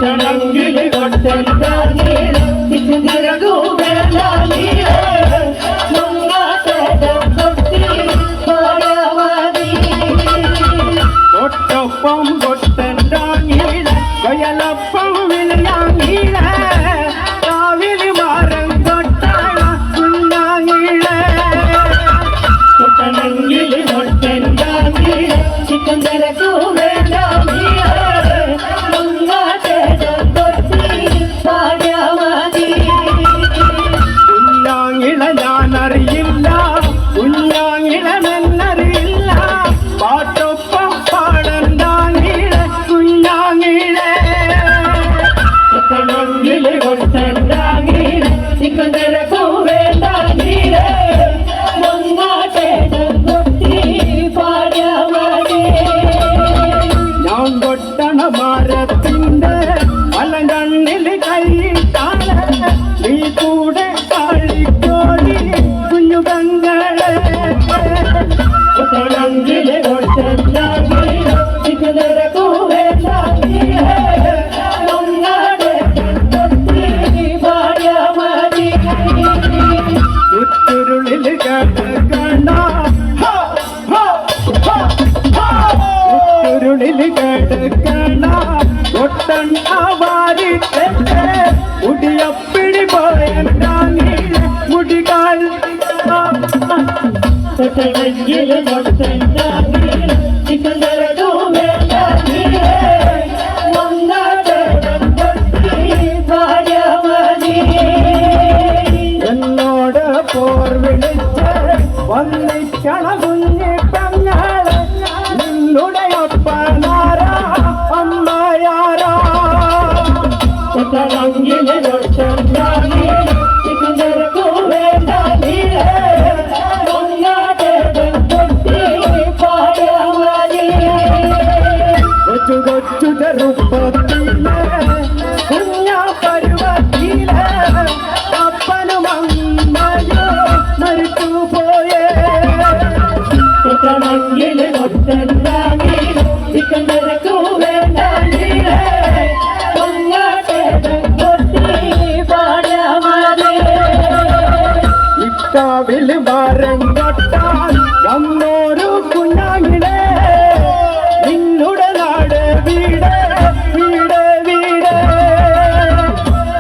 കൊട്ടണമെങ്കിൽ കൊട്ടണ്ടാനീല ചിക്കുനിരകൂവേലാനീല ഒട്ടൊപ്പം കൊട്ടണ്ടാനീല കൊയലൊപ്പം വിളിയാനീല കാവിലി മാറം കൊട്ടാള കുഞ്ഞാനീല കൊട്ടണമെങ്കിൽ കൊട്ടണ്ടാനീല ചിക്കുനിരകൂവേലാനീല ഞാനറിയില്ല കുഞ്ഞാങ്ങിളമെന്നറിയില്ല പാട്ടൊപ്പം പാടണ്ടാങ്ങിള കുഞ്ഞാങ്ങിള കൊട്ടണമെങ്കിൽ കൊട്ടണ്ടാങ്ങിള ചിക്കുനിരകൂവേലാനീല ഞാൻ കൊട്ടണ മരത്തിന്റെ അലങ്കണ്ണിൽ കൈയിട്ടാണ് നീ കൂടെ കളിക്കോടി കുഞ്ഞു പെങ്ങളെ കൊട്ടണമെങ്കിൽ കൊട്ടണ്ടാങ്ങിള ചിക്കുനിരകൂവേലാനീല ഉറ്റുരുളിൽ കിടക്കണ ഉറ്റുരുളിൽ കിടക്കണ കൊട്ടണ്ണ വാരിട്ടെ മുടിയപ്പിടി പോയണ്ടാങ്ങിള മുടികാൽ കൊട്ടണമെങ്കിൽ കൊട്ടണ്ടാങ്ങിള ചിക്കുനിരകൂവേലാനീല എന്നോട് പോർ വിളിച്ച് വന്നിക്കണ കുഞ്ഞി പെങ്ങളെ നിന്നുടെ ഒപ്പനാരാ അമ്മയാരാ കൊട്ടണമെങ്കിൽ കൊട്ടണ്ടാങ്ങിള ചിക്കുനിരകൂവേലാനീല കൊച്ചു കൊച്ചു ചെറുപ്പത്തിലെ കുഞ്ഞാ പരുവത്തിലെ അപ്പനും അമ്മയോ മരിച്ചു പോയേ കൊട്ടണമെങ്കിൽ കൊട്ടണ്ടാങ്ങിള ചിക്കുനിരകൂവേലാനീല ഇക്കാവിൽ മരം കൊട്ടാൻ വന്നോരു കുഞ്ഞാങ്ങിളെ നിന്നുടെ നാട് വീട് വീട് വീട്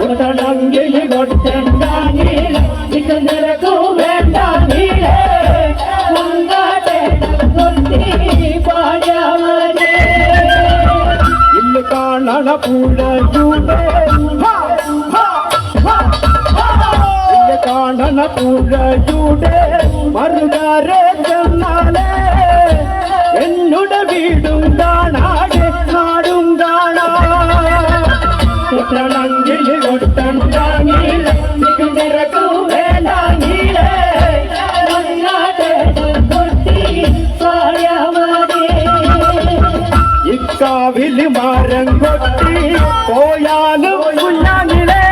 കൊട്ടണമെങ്കിൽ കൊട്ടണ്ടാങ്ങിള ചിക്കുനിരകൂവേലാനീല ഇന്ന് കാണണ പുഴയുടെ ഇന്ന് കാണണ പുഴയുടെ മറുകരെ ചെന്നാലേ എന്നുടെ വീടും കാണാതെ നാടും കാണാ കൊട്ടണമെങ്കിൽ കൊട്ടണ്ടാങ്ങിള ചിക്കുനിരകൂവേലാനീല ഇക്കാവിൽ മരം കൊട്ടി പോയാലും കുഞ്ഞാങ്ങിളെ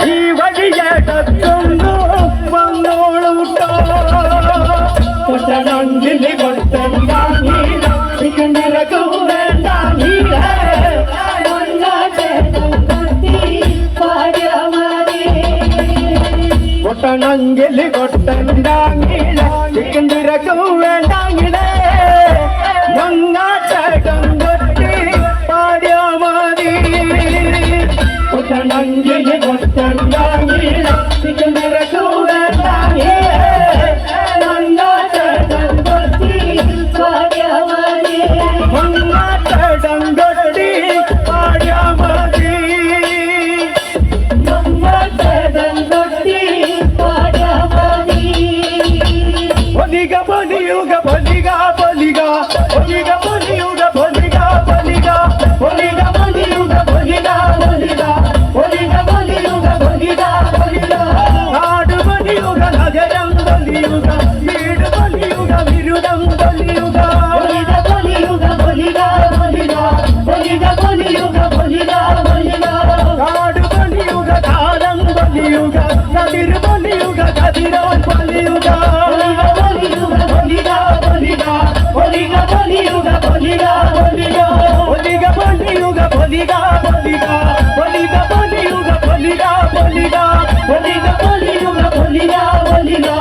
ഈ വഴിയെടുക്കുന്നു വന്നോളൂട്ടോ കൊട്ടണമെങ്കിൽ കൊട്ടണ്ടാങ്ങിള ചിക്കുനിരകൂവേലാനീല കൊട്ടണമെങ്കിൽ കൊട്ടണ്ടാങ്ങിള ചിക്കുനിരകൂവേലാനീല മങ്ങാട്ടകം കൊട്ടി പാടിയാ മതി കൊട്ടണമെങ്കിൽ കൊട്ടണ്ടാങ്ങിള ചിക്കുനിരകൂവേലാനീല മങ്ങാട്ടകം കൊട്ടി പാടിയാ മതി മങ്ങാട്ടകം കൊട്ടി പാടിയാ മതി മങ്ങാട്ടകം കൊട്ടി പാടിയാ മതി ഒലിക പൊലിയുക പൊലിക പൊലിക ഒലിക പൊലിയുക പൊലിക പൊലിക ഒലിക പൊലിയുക പൊലിക പൊലിക ഒലിക പൊലിയുക പൊലിക പൊലിക നാട് പൊലിയുക നഗരം പൊലിയുക വീട് പൊലിയുക വിരുദം പൊലിയുക ഒലിക പൊലിയുക പൊലിക പൊലിക ഒലിക പൊലിയുക പൊലിക പൊലിക നാട് പൊലിയുക കാലം പൊലിയുക കതിര് പൊലിയുക കതിരോൻ പൊലിയുക ഒലിക പൊലിയുക പൊലിക പൊലിക ഒലിക പൊലിയുക പൊലിക പൊലിക ഒലിക പൊലിയുക പൊലിക പൊലിക బలిగా బలిగా బలిగా బలియుగ బలిగా బలిగా